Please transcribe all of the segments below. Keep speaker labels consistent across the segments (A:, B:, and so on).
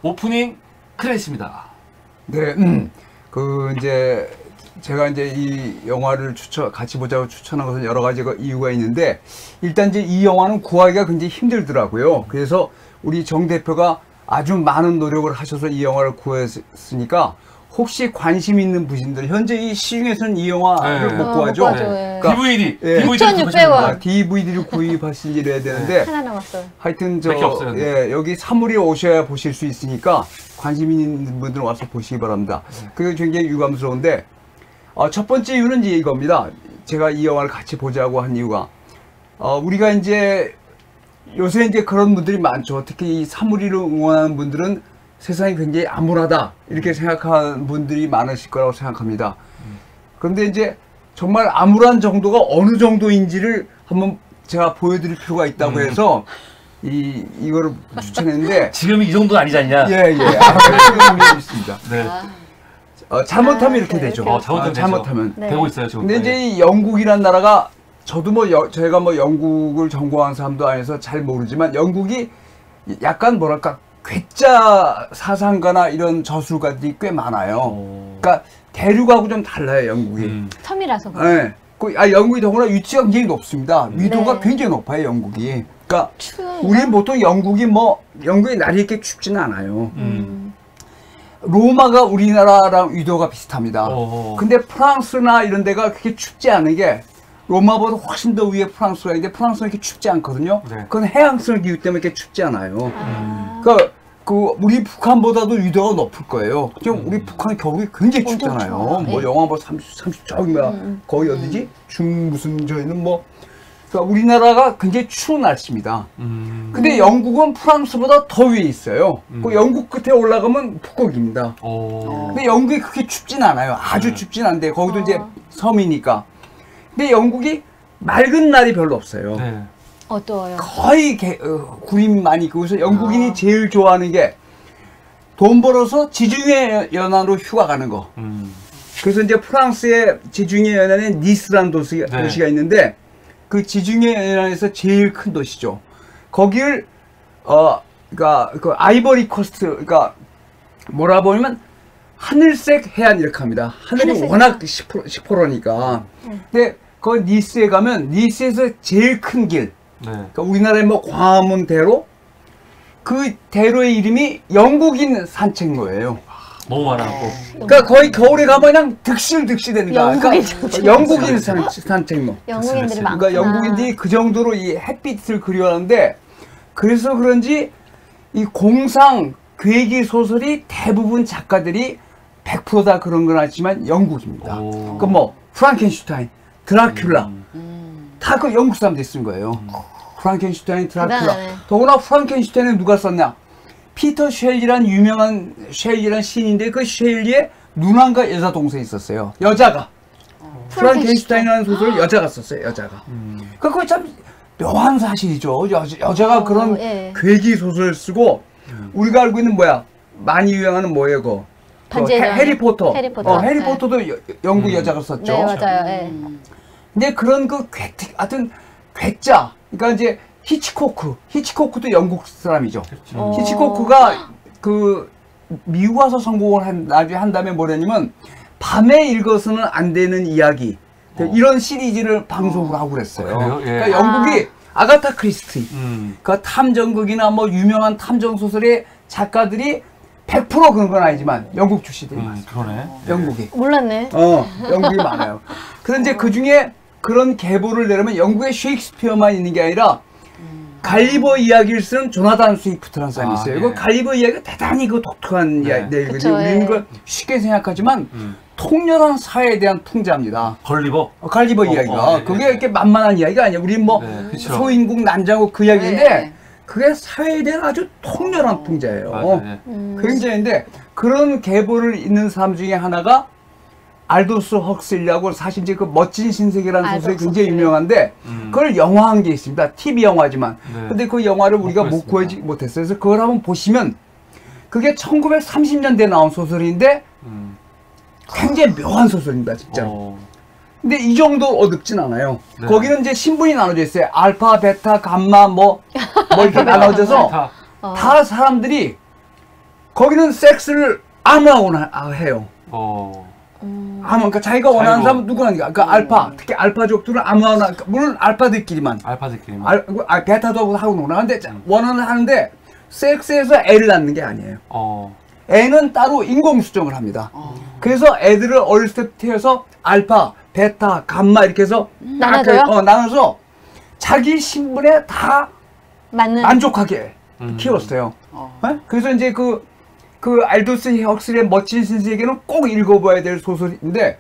A: 오프닝 크레딧입니다.
B: 네, 이제 제가 이제 이 영화를 같이 보자고 추천한 것은 여러 가지 이유가 있는데, 일단 이제 이 영화는 구하기가 굉장히 힘들더라고요. 그래서 우리 정 대표가 아주 많은 노력을 하셔서 이 영화를 구했으니까, 혹시 관심 있는 분들, 현재 이 시중에서는 이 영화를 못 구하죠.
A: 네. DVD,
B: 예.
C: 6,600원.
B: DVD를 구입하신지 해야 되는데,
C: 하나 남았어요.
B: 하여튼
A: 없어요,
B: 예, 여기 사물이 오셔야 보실 수 있으니까 관심 있는 분들은 와서 보시기 바랍니다. 그게 굉장히 유감스러운데, 첫 번째 이유는 이제 이겁니다. 제가 이 영화를 같이 보자고 한 이유가, 우리가 이제 요새 이제 그런 분들이 많죠. 특히 이 사물이를 응원하는 분들은 세상이 굉장히 암울하다 이렇게 생각하는 분들이 많으실 거라고 생각합니다. 그런데 이제 정말 암울한 정도가 어느 정도인지를 한번 제가 보여드릴 필요가 있다고 해서 이거를 추천했는데,
A: 지금 이 정도는 아니지 않냐?
B: 예. 지금 있습니다.
A: 네.
B: 잘못하면 이렇게 되죠.
A: 잘못하면
C: 네.
A: 되고 있어요 지금.
B: 근데 이제 이 영국이란 나라가, 저도 제가 영국을 전공한 사람도 아니어서 잘 모르지만, 영국이 약간 뭐랄까 괴짜 사상가나 이런 저술가들이 꽤 많아요. 그러니까 대륙하고 좀 달라요, 영국이.
C: 섬이라서.
B: 네. 영국이 더구나 위치가 굉장히 높습니다. 위도가
C: 네.
B: 굉장히 높아요, 영국이. 그러니까
C: 추워요.
B: 우리는 보통 영국이 날이 이렇게 춥지는 않아요. 로마가 우리나라랑 위도가 비슷합니다. 근데 프랑스나 이런 데가 그렇게 춥지 않은 게, 로마보다 훨씬 더 위에 프랑스가 있는데, 프랑스는 이렇게 춥지 않거든요.
A: 네.
B: 그건 해양성 기후 때문에 이렇게 춥지 않아요. 그러니까 우리 북한보다도 위도가 높을 거예요. 지금 우리 북한 겨울이 굉장히 춥잖아요.
C: 네.
B: 영하 30 저기 거의 어디지? 저희는 그러니까 우리나라가 굉장히 추운 날씨입니다. 근데 영국은 프랑스보다 더 위에 있어요. 그 영국 끝에 올라가면 북극입니다. 근데 영국이 그렇게 춥진 않아요. 아주 춥진 않은데, 거기도 이제 섬이니까. 근데 영국이 맑은 날이 별로 없어요.
A: 네.
C: 어떠워요?
B: 거의 구름 많이 있고, 그래서 영국인이 제일 좋아하는 게 돈 벌어서 지중해 연안으로 휴가 가는 거. 그래서 이제 프랑스의 지중해 연안에 니스라는 도시가 있는데, 그 지중해 연안에서 제일 큰 도시죠. 거기를 그러니까 그 아이보리 코스트, 그러니까 뭐라 보면 하늘색 해안 이렇게 합니다. 하늘이
C: 하늘색
B: 워낙 시퍼러니까. 근데 그 니스에 가면 니스에서 제일 큰 길, 그러니까 우리나라의 광화문 대로, 그 대로의 이름이 영국인 산책로예요.
A: 너무 많아갖고.
B: 그러니까 거의 겨울에 가면 그냥 득실득실되는 거야.
C: 영국인
B: 그러니까 영국인 산책로.
C: 영국인들이 많구나.
B: 그러니까 영국인들이 그 정도로 이 햇빛을 그리워하는데, 그래서 그런지 이 공상 괴기 소설이 대부분 작가들이 100% 다 그런 건 아니지만 영국입니다. 그러니까 프랑켄슈타인, 드라큘라 다 그 영국 사람들이 쓴 거예요. 프랑켄슈타인, 드라큘라.
C: 대단하네.
B: 더구나 프랑켄슈타인은 누가 썼냐? 피터 쉘리란 유명한 쉘리란 시인인데, 그 쉘리의 누나가 여자 동생이 있었어요. 여자가. 프랑켄슈타인이라는 소설을 여자가 썼어요. 여자가. 그거 참 묘한 사실이죠. 여자가 그런 괴기 소설을 쓰고, 우리가 알고 있는 많이 유행하는 그거. 해리포터. 해리포터도 영국 여자가 썼죠.
C: 네, 맞아요.
B: 근데 그런 하여튼 괴짜. 그러니까 이제 히치코크도 영국 사람이죠. 히치코크가 미국 와서 성공을 나중에 한 다음에 뭐냐면, 밤에 읽어서는 안 되는 이야기, 이런 시리즈를 방송을 하고 그랬어요. 그러니까 영국이 아가타 크리스티, 그 탐정극이나 유명한 탐정 소설의 작가들이 100% 그런 건 아니지만 영국 출신들이 많아요.
A: 그러네.
B: 영국이.
C: 몰랐네.
B: 영국이 많아요. 그런데 그 중에 그런 계보를 내려면 영국의 셰익스피어만 있는 게 아니라, 갈리버 이야기를 쓰는 조나단 스위프트라는 사람이 있어요. 그 갈리버 이야기가 대단히 독특한 내용이거든요. 우리는 그걸 쉽게 생각하지만 통렬한 사회에 대한 풍자입니다. 갈리버 이야기가. 그게 이렇게 만만한 이야기가 아니에요. 우리는 소인국, 난장국 그 이야기인데, 그게 사회에 대한 아주 통렬한 풍자예요. 굉장한데, 그런 계보를 잇는 사람 중에 하나가 알도스 헉슬리하고, 사실 이제 그 멋진 신세계라는 소설이 굉장히 유명한데, 그걸 영화한 게 있습니다. TV 영화지만. 근데 그 영화를 우리가 못 구하지 못했어요. 그래서 그걸 한번 보시면, 그게 1930년대에 나온 소설인데, 굉장히 묘한 소설입니다, 진짜로. 근데 이 정도 어둡진 않아요. 거기는 이제 신분이 나눠져 있어요. 알파, 베타, 감마, 이렇게 나눠져서, 다 사람들이 거기는 섹스를 아무나 해요. 그러니까 자기가 원하는 사람 누구나. 그러니까 알파, 특히 알파족들은 아무나, 물론 알파들끼리만. 베타도 하고 노나. 근데 원하는 하는데 섹스에서 애를 낳는 게 아니에요. 애는 따로 인공수정을 합니다. 그래서 애들을 어렸을 때부터 태워서 알파, 베타, 감마 이렇게 해서
C: 나눠줘요?
B: 나눠서 자기 신분에 다
C: 맞는
B: 만족하게 키웠어요. 네? 그래서 이제 그 알도스 헉슬리의 멋진 신세계는 꼭 읽어봐야 될 소설인데,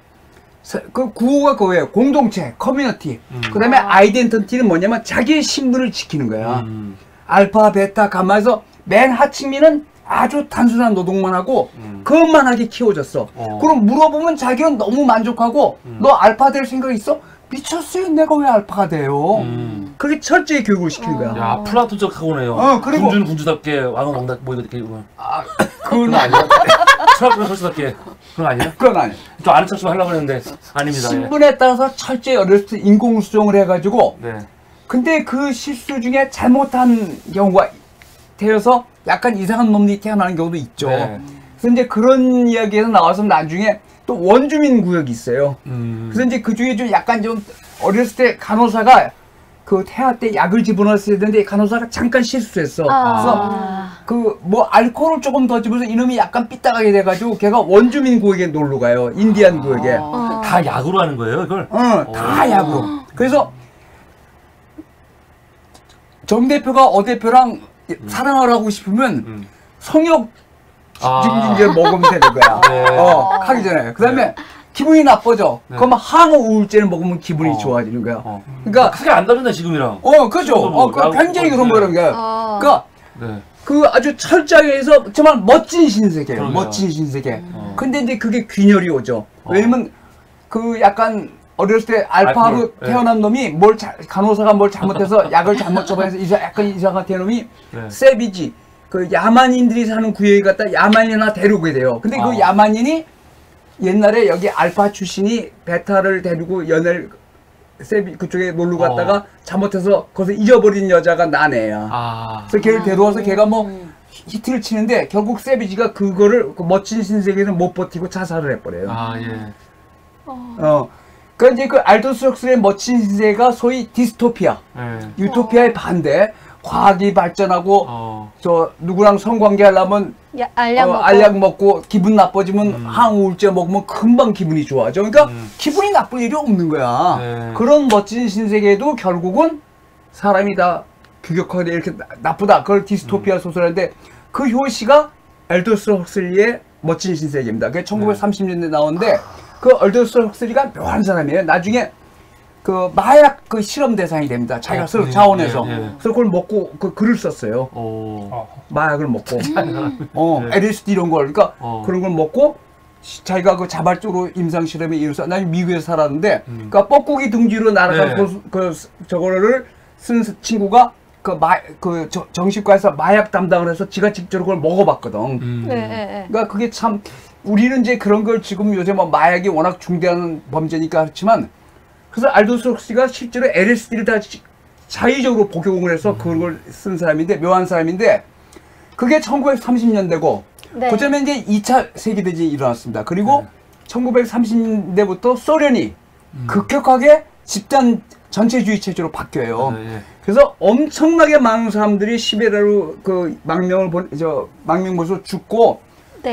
B: 그 구호가 그거예요. 공동체, 커뮤니티. 그 다음에 아이덴티티는 뭐냐면 자기의 신분을 지키는 거야. 알파, 베타, 감마에서 맨 하층민은 아주 단순한 노동만 하고 그것만 하게 키워졌어. 그럼 물어보면 자기는 너무 만족하고 너 알파 될 생각 있어? 미쳤어요. 내가 왜 알파가 돼요? 그렇게 철저히 교육을 시키는 거야.
A: 야, 플라톤적 하고네요.
B: 그리고
A: 군주는 군주답게, 왕은 왕답게, 뭐 이렇게.
B: 그건 아니야.
A: 철학은 철수답게. 그건 아니야?
B: 그건 아니야.
A: 좀 아는 척 좀 하려고 했는데, 아닙니다.
B: 신분에 따라서 철저히 어렸을 때 인공수정을 해가지고,
A: 네.
B: 근데 그 실수 중에 잘못한 경우가 되어서 약간 이상한 놈들이 태어나는 경우도 있죠.
A: 네.
B: 그래서 이제 그런 이야기에서 나와서 나중에 또 원주민 구역이 있어요. 그래서 이제 그 중에 좀 약간 좀 어렸을 때 간호사가 그 태아 때 약을 집어넣었어야 되는데 간호사가 잠깐 실수했어. 그래서 그 뭐 알코올을 조금 더 집어서 이놈이 약간 삐딱하게 돼가지고 걔가 원주민 구역에 놀러 가요. 인디안 구역에.
A: 다 약으로 하는 거예요, 이걸?
B: 다 약으로. 그래서 정 대표가 어 대표랑 사랑을 하고 싶으면 성욕 증진제를 먹으면 되는 거야.
A: 네.
B: 하기 전에. 그 다음에 기분이 나빠져.
A: 네.
B: 그러면 항우 우울제를 먹으면 기분이 좋아지는 거야. 그러니까
A: 크게 안 다르네, 지금이랑.
B: 그죠. 굉장히 그런 거라는 거야. 그러니까
A: 네.
B: 그 아주 철저하게 해서 정말 멋진 신세계예요.
A: 그러게요.
B: 멋진 신세계. 근데 이제 그게 균열이 오죠. 왜냐면 그 약간 어렸을 때 알파로
A: 알코올,
B: 태어난 놈이 간호사가 뭘 잘못해서 약을 잘못 처방해서 약간 이상한 놈이
A: 네.
B: 세비지, 그 야만인들이 사는 구역에 갔다 야만인 하나 데리고 돼요. 근데 그 야만인이 옛날에 여기 알파 출신이 베타를 데리고 연애를 그쪽에 놀러 갔다가 잘못해서 거기서 잊어버린 여자가 나네야. 그래서 걔를 데려와서 걔가 뭐 히트를 치는데 결국 세비지가 그거를 그 멋진 신세계에서 못 버티고 자살을 해버려요.
A: 예.
B: 그러니까 이제 그 알도스 헉슬리의 멋진 신세계가 소위 디스토피아, 유토피아의 반대. 과학이 발전하고 저 누구랑 성관계 하려면 알약 먹고 기분 나빠지면 항우울제 먹으면 금방 기분이 좋아져. 그러니까 기분이 나쁠 일이 없는 거야.
A: 네.
B: 그런 멋진 신세계도 결국은 사람이 다 규격화돼 이렇게 나쁘다. 그걸 디스토피아 소설인데 그 효시가 알도스 헉슬리의 멋진 신세계입니다. 그게 1930년대 나오는데 그 알도스 헉슬리가 묘한 사람이에요. 나중에 그 마약 그 실험 대상이 됩니다. 자기가 스스로 자원해서. 그래서 그걸 먹고 그 글을 썼어요. 마약을 먹고. LSD 이런 걸. 그러니까 그런 걸 먹고 자기가 그 자발적으로 임상 실험에 이르러서 난 미국에서 살았는데 그러니까 뻐꾸기 둥지로 날아간 저거를 쓴 친구가 정신과에서 마약 담당을 해서 지가 직접 그걸 먹어봤거든. 그러니까 그게 참 우리는 이제 그런 걸 지금 요새 뭐 마약이 워낙 중대한 범죄니까 그렇지만 그래서 알도스 헉슬리가 실제로 LSD를 다 자의적으로 복용을 해서 그걸 쓴 사람인데 묘한 사람인데 그게 1930년대고 그쯤에 이제 2차 세계대전이 일어났습니다. 그리고 1930년대부터 소련이 급격하게 집단 전체주의 체제로 바뀌어요. 그래서 엄청나게 많은 사람들이 시베리아로 그 망명으로 죽고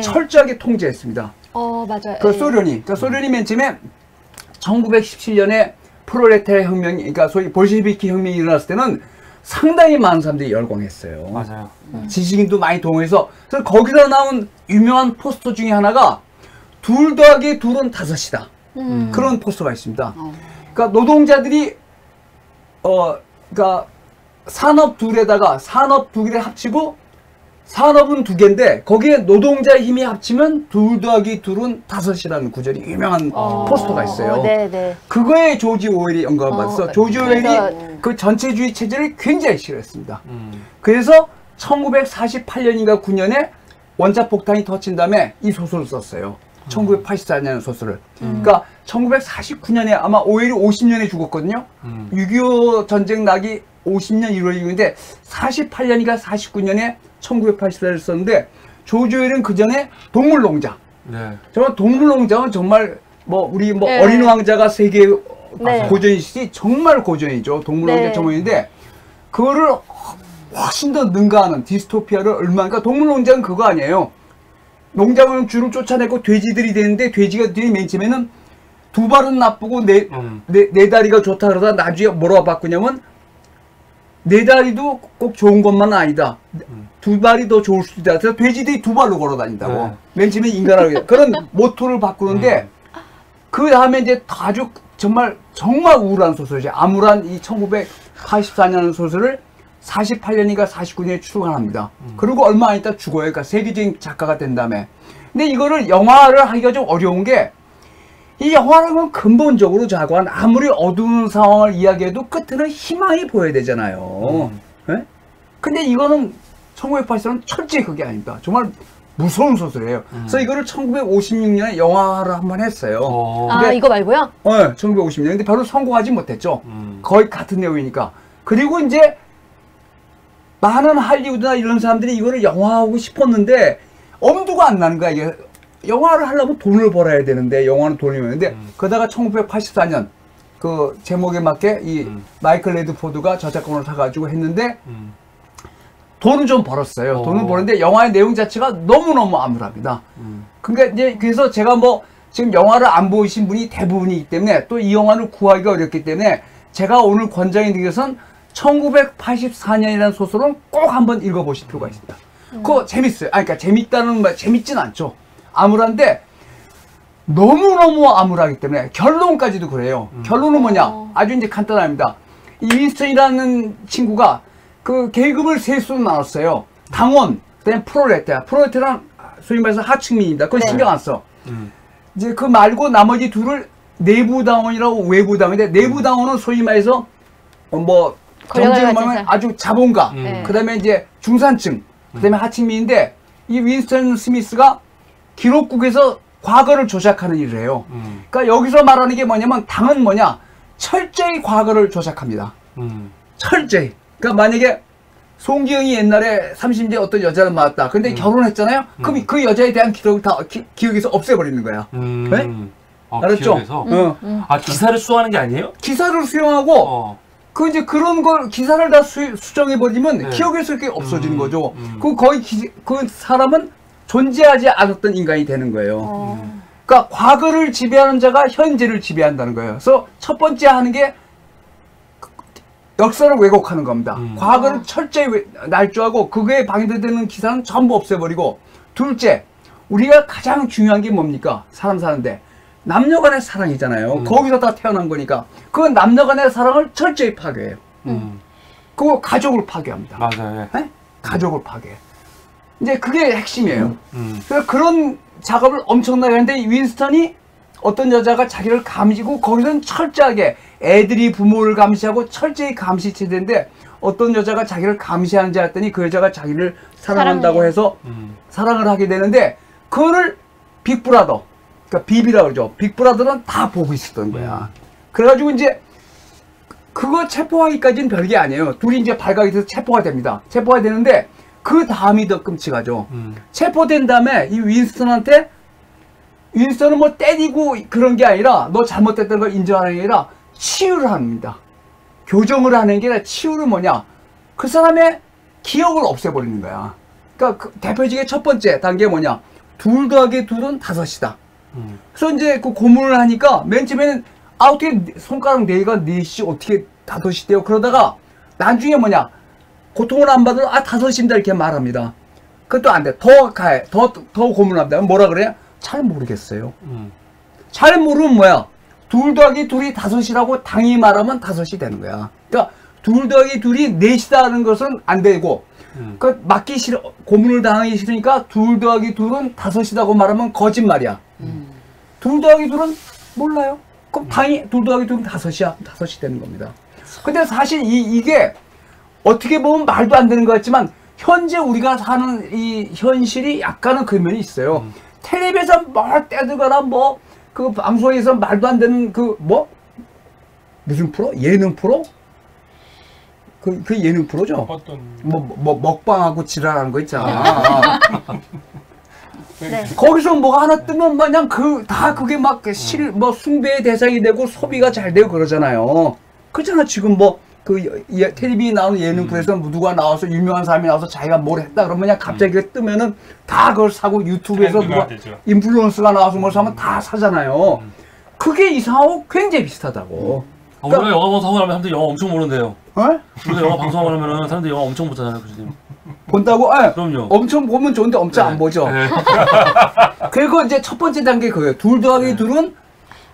B: 철저하게 통제했습니다.
C: 맞아요.
B: 그 소련이. 그러니까 소련이 맨 처음에 1917년에 프롤레타리아 혁명이, 그러니까 소위 볼셰비키 혁명이 일어났을 때는 상당히 많은 사람들이 열광했어요.
A: 맞아요.
B: 지식인도 많이 동원해서. 그래서 거기서 나온 유명한 포스터 중에 하나가 2 더하기 2는 5이다. 그런 포스터가 있습니다. 그러니까 노동자들이 그러니까 산업 둘에다가 산업 2개를 합치고 산업은 2개인데 거기에 노동자의 힘이 합치면 2 더하기 2는 5이라는 구절이 유명한 포스터가 있어요. 그거에 조지 오웰이 영감을 받았어. 조지 오웰이 그 전체주의 체제를 굉장히 싫어했습니다. 그래서 1948년인가 9년에 원자폭탄이 터진 다음에 이 소설을 썼어요. 1984년 소설을. 그러니까 1949년에 아마 오웰이 50년에 죽었거든요. 6.25 전쟁 나기 50년 1월 6일인데 48년인가 49년에 1984년을 썼는데 조조엘은 그 전에 동물농장.
A: 네.
B: 정말 동물농장은 정말 뭐 우리 뭐
C: 네.
B: 어린 왕자가 세계
C: 네.
B: 고전이시지 정말 고전이죠. 동물농장
C: 네.
B: 전문인데 그거를 훨씬 더 능가하는 디스토피아를 얼마나 동물농장은 그거 아니에요. 농장은 주로 쫓아내고 돼지들이 되는데 돼지가 맨 처음에는 두 발은 나쁘고 네 다리가 좋다 그러다 나중에 뭐라고 바꾸냐면 네 다리도 꼭 좋은 것만은 아니다. 두 발이 더 좋을 수도 있다. 그래서 돼지들이 두 발로 걸어 다닌다고.
A: 네.
B: 맨 처음에 인간하고 그런 모토를 바꾸는데 그 다음에 이제 아주 정말 우울한 소설이죠. 암울한 이 1984년 소설을 48년인가 49년에 출간합니다. 그리고 얼마 안 있다 죽어요. 그러니까 세계적인 작가가 된 다음에. 근데 이거를 영화를 하기가 좀 어려운 게 이 영화라는 건 근본적으로 자고한 아무리 어두운 상황을 이야기해도 끝에는 희망이 보여야 되잖아요. 네? 근데 이거는 1984년 철저히 그게 아닙니다. 정말 무서운 소설이에요. 그래서 이거를 1956년에 영화를 한번 했어요.
C: 아,
B: 근데
C: 이거 말고요?
B: 네, 1950년. 근데 별로 성공하지 못했죠. 거의 같은 내용이니까. 그리고 이제 많은 할리우드나 이런 사람들이 이거를 영화하고 싶었는데 엄두가 안 나는 거야. 이게 영화를 하려면 돈을 벌어야 되는데 영화는 돈이 없는데 그러다가 1984년 그 제목에 맞게 이 마이클 레드포드가 저작권을 사가지고 했는데 돈은 좀 벌었어요. 돈은 버는데 영화의 내용 자체가 너무너무 암울합니다. 그러니까 이제 그래서 제가 뭐 지금 영화를 안 보신 분이 대부분이기 때문에 또 이 영화를 구하기가 어렵기 때문에 제가 오늘 권장해 드린 것은 1984년이라는 소설은 꼭 한번 읽어보실 필요가 있습니다. 그거 재밌어요. 아, 그러니까 재밌다는 말, 재밌진 않죠. 암울한데 너무너무 암울하기 때문에 결론까지도 그래요. 결론은 뭐냐? 아주 이제 간단합니다. 이 윈스턴이라는 친구가 그 계급을 세 수로 나눴어요. 당원, 그다음에 프롤레타리아. 프롤레타리아는 소위 말해서 하층민입니다. 그건 신경 안 써. 이제 그 말고 나머지 둘을 내부 당원이라고 외부 당원인데 내부 당원은 소위 말해서 뭐 정쟁을 말하면 아주 자본가, 그다음에 이제 중산층, 그다음에 하층민인데 이 윈스턴 스미스가 기록국에서 과거를 조작하는 일을 해요. 그러니까 여기서 말하는 게 뭐냐면 당은 뭐냐? 철저히 과거를 조작합니다. 철저히. 그러니까 만약에 송기영이 옛날에 30대 어떤 여자를 만났다. 근데 결혼했잖아요? 그럼 그 여자에 대한 기록을 다 기억에서 없애버리는 거야. 네? 알았죠?
A: 아, 기사를 수하는 게 아니에요?
B: 기사를 수용하고 그 이제 그런 걸 기사를 다 수정해버리면 네. 기억에서 이렇게 없어지는 거죠. 그 거의 그 사람은 존재하지 않았던 인간이 되는 거예요. 그러니까 과거를 지배하는 자가 현재를 지배한다는 거예요. 그래서 첫 번째 하는 게 역사를 왜곡하는 겁니다. 과거를 철저히 날조하고 그거에 방해되는 기사는 전부 없애버리고 둘째, 우리가 가장 중요한 게 뭡니까? 사람 사는데 남녀 간의 사랑이잖아요. 거기서 다 태어난 거니까 그 남녀 간의 사랑을 철저히 파괴해요. 그거 가족을 파괴합니다.
A: 맞아요.
B: 네? 가족을 파괴해. 이제 그게 핵심이에요. 그래서 그런 작업을 엄청나게 하는데 윈스턴이 어떤 여자가 자기를 감시고 거기서는 철저하게 애들이 부모를 감시하고 철저히 감시 체제인데 어떤 여자가 자기를 감시하는 줄 알았더니 그 여자가 자기를 사랑한다고 해서 사랑을 하게 되는데 그거를 빅브라더, 그러니까 비비라고 그러죠. 빅브라더는 다 보고 있었던 거야. 그래가지고 이제 그거 체포하기까지는 별게 아니에요. 둘이 이제 발각이 돼서 체포가 됩니다. 체포가 되는데 그 다음이 더 끔찍하죠. 체포된 다음에 이 윈스턴한테 윈스턴은 뭐 때리고 그런 게 아니라 너 잘못됐다는 걸 인정하는 게 아니라 치유를 합니다. 교정을 하는 게 아니라 치유를 뭐냐? 그 사람의 기억을 없애버리는 거야. 그러니까 그 대표적인 첫 번째 단계 뭐냐? 2 더하기 2는 5이다. 그래서 이제 그 고문을 하니까 맨 처음에는 아 어떻게 손가락 4개가 4시 어떻게 5이 돼요? 그러다가 나중에 뭐냐? 고통을 안 받으러 5입니다 이렇게 말합니다. 그것도 안 돼. 더 가해. 더 고문합니다. 뭐라 그래요? 잘 모르겠어요. 잘 모르면 뭐야? 2 더하기 2이 5이라고 당이 말하면 5이 되는 거야. 그러니까 2 더하기 2이 4이다는 것은 안 되고 그 맞기 싫어. 고문을 당하기 싫으니까 2 더하기 2는 5이라고 말하면 거짓말이야. 2 더하기 2는 몰라요. 그럼 당이 2 더하기 2는 5이야. 5이 되는 겁니다. 근데 사실 이게 어떻게 보면 말도 안 되는 것 같지만 현재 우리가 사는 이 현실이 약간은 그 면이 있어요. 텔레비에서 뭘 떼들거나 뭐 그 방송에서 말도 안 되는 그 뭐 무슨 프로? 예능 프로? 그 예능 프로죠.
D: 어떤
B: 뭐 먹방하고 지랄하는 거 있잖아.
C: 네.
B: 거기서 뭐가 하나 뜨면 마냥 다 그게 막 뭐 숭배의 대상이 되고 소비가 잘 되고 그러잖아요. 그렇잖아. 지금 뭐 텔레비에 나오는 예능 프로에서 누가 나와서 유명한 사람이 나와서 자기가 뭘 했다 그러면 그냥 갑자기 그게 뜨면은 다 그걸 사고 유튜브에서 누가
D: 되죠.
B: 인플루언서가 나와서 뭘 사면 다 사잖아요. 그게 이상하고 굉장히 비슷하다고.
A: 우리가 영화 방송을 하면 사람들이 영화 엄청 모른대요.
B: 어?
A: 우리가 영화 방송을 하면 사람들이 영화 엄청 보잖아요, 교수님.
B: 본다고? 예.
A: 그럼요.
B: 엄청 보면 좋은데 엄청 안 보죠.
A: 네.
B: 그리고 이제 첫 번째 단계 그거예요. 둘 더하기 둘은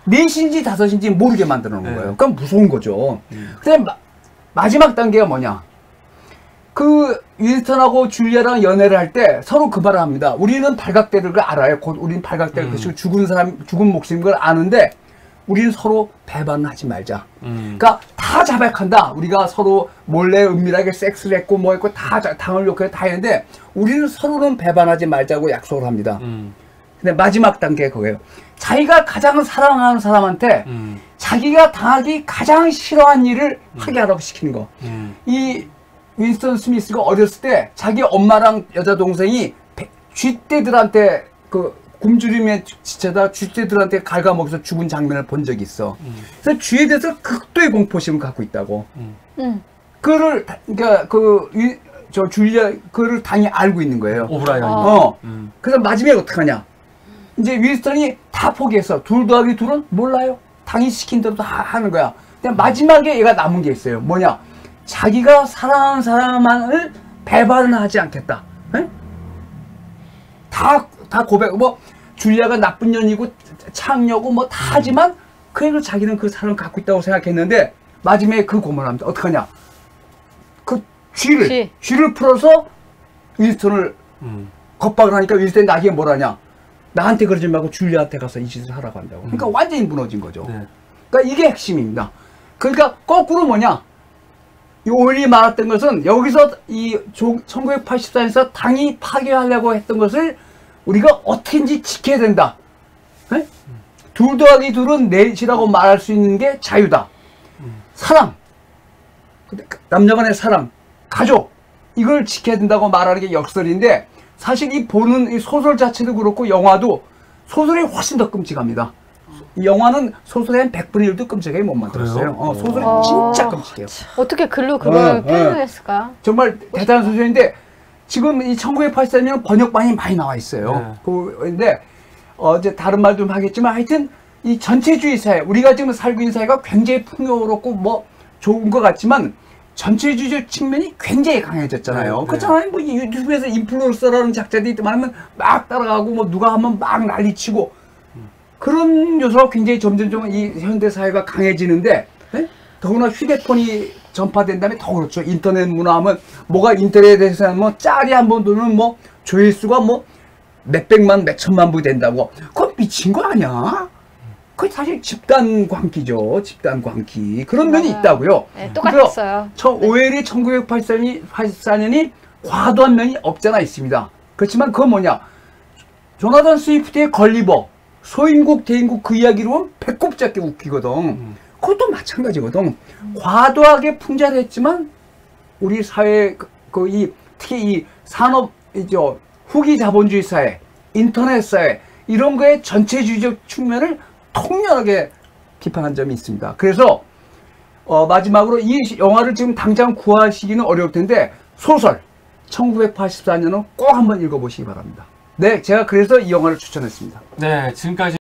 B: 넷인지 다섯인지 모르게 만들어 놓은 거예요. 그럼 무서운 거죠. 근데 마지막 단계가 뭐냐? 그 윈스턴하고 줄리아랑 연애를 할 때 서로 그 말을 합니다. 우리는 발각될 걸 알아요. 곧 우리는 발각될 것이고 죽은 목숨인 걸 아는데 우리는 서로 배반을 하지 말자. 그러니까 다 자백한다. 우리가 서로 몰래 은밀하게 섹스를 했고 뭐 했고 다 당을 욕해 다 했는데 우리는 서로는 배반하지 말자고 약속을 합니다. 근데 마지막 단계 그거예요. 자기가 가장 사랑하는 사람한테 자기가 당하기 가장 싫어하는 일을 하게 하라고 시키는 거. 이 윈스턴 스미스가 어렸을 때 자기 엄마랑 여자 동생이 쥐떼들한테 굶주림에 지쳐다 쥐떼들한테 갉아먹여서 죽은 장면을 본 적이 있어. 그래서 쥐에 대해서 극도의 공포심을 갖고 있다고. 그거를 그러니까 저 줄리아 그거를 당연히 알고 있는 거예요.
A: 오브라이언이.
B: 그래서 마지막에 어떡하냐? 이제 윈스턴이 다 포기해서 둘 더하기 둘은 몰라요. 당연히 시킨 대로 다 하는 거야. 근데 마지막에 얘가 남은 게 있어요. 뭐냐? 자기가 사랑하는 사람을 배반을 하지 않겠다. 에? 다 고백. 뭐 줄리아가 나쁜 년이고 창녀고 뭐 다 하지만 그래도 자기는 그 사람을 갖고 있다고 생각했는데 마지막에 그 고문을 합니다. 어떡하냐? 그 쥐를 풀어서 윈스턴을 겁박을 하니까 윈스턴이 나에게 뭐라냐? 나한테 그러지 말고 줄리아한테 가서 이 짓을 하라고 한다고. 그러니까 완전히 무너진 거죠.
A: 네.
B: 그러니까 이게 핵심입니다. 그러니까 거꾸로 뭐냐? 이 오일이 말했던 것은 여기서 이 1984년에서 당이 파괴하려고 했던 것을 우리가 어떻게든지 지켜야 된다. 네? 둘 더하기 둘은 넷이라고 말할 수 있는 게 자유다. 사랑, 남녀 간의 사랑, 가족, 이걸 지켜야 된다고 말하는 게 역설인데 사실 이 보는 이 소설 자체도 그렇고 영화도 소설이 훨씬 더 끔찍합니다. 이 영화는 소설의 한 100분의 1도 끔찍하게 못 만들었어요. 소설이 진짜 끔찍해요.
C: 어떻게 글로 그걸 표현했을까?
B: 정말 대단한 소설인데 지금 이 1984년 번역반이 많이 나와 있어요. 근데 이제 다른 말 좀 하겠지만 하여튼 이 전체주의 사회, 우리가 지금 살고 있는 사회가 굉장히 풍요롭고 뭐 좋은 것 같지만 전체주의적 측면이 굉장히 강해졌잖아요. 그렇잖아요. 뭐 유튜브에서 인플루언서라는 작자들이 많으면 막 따라가고 뭐 누가 하면 막 난리치고 그런 요소가 굉장히 점점 이 현대 사회가 강해지는데 더구나 휴대폰이 전파된 다음에 더 그렇죠. 인터넷 문화하면 뭐가 인터넷에서 뭐 짤이 한 번 도는 뭐 조회수가 뭐 몇백만 몇천만 부 된다고. 그건 미친 거 아니야? 그게 사실 집단 광기죠. 집단 광기. 그런 면이 있다고요.
C: 네, 똑같았어요.
B: 오웰이 1984년이 과도한 면이 없잖아 있습니다. 그렇지만 그건 뭐냐? 조나단 스위프트의 걸리버, 소인국 대인국 그 이야기로 보면 배꼽 잡게 웃기거든. 그것도 마찬가지거든. 과도하게 풍자를 했지만 우리 사회 특히 이 산업 후기 자본주의 사회, 인터넷 사회 이런 거의 전체주의적 측면을 통렬하게 비판한 점이 있습니다. 그래서 마지막으로 이 영화를 지금 당장 구하시기는 어려울 텐데 소설 1984년은 꼭 한번 읽어보시기 바랍니다. 네, 제가 그래서 이 영화를 추천했습니다.
A: 네, 지금까지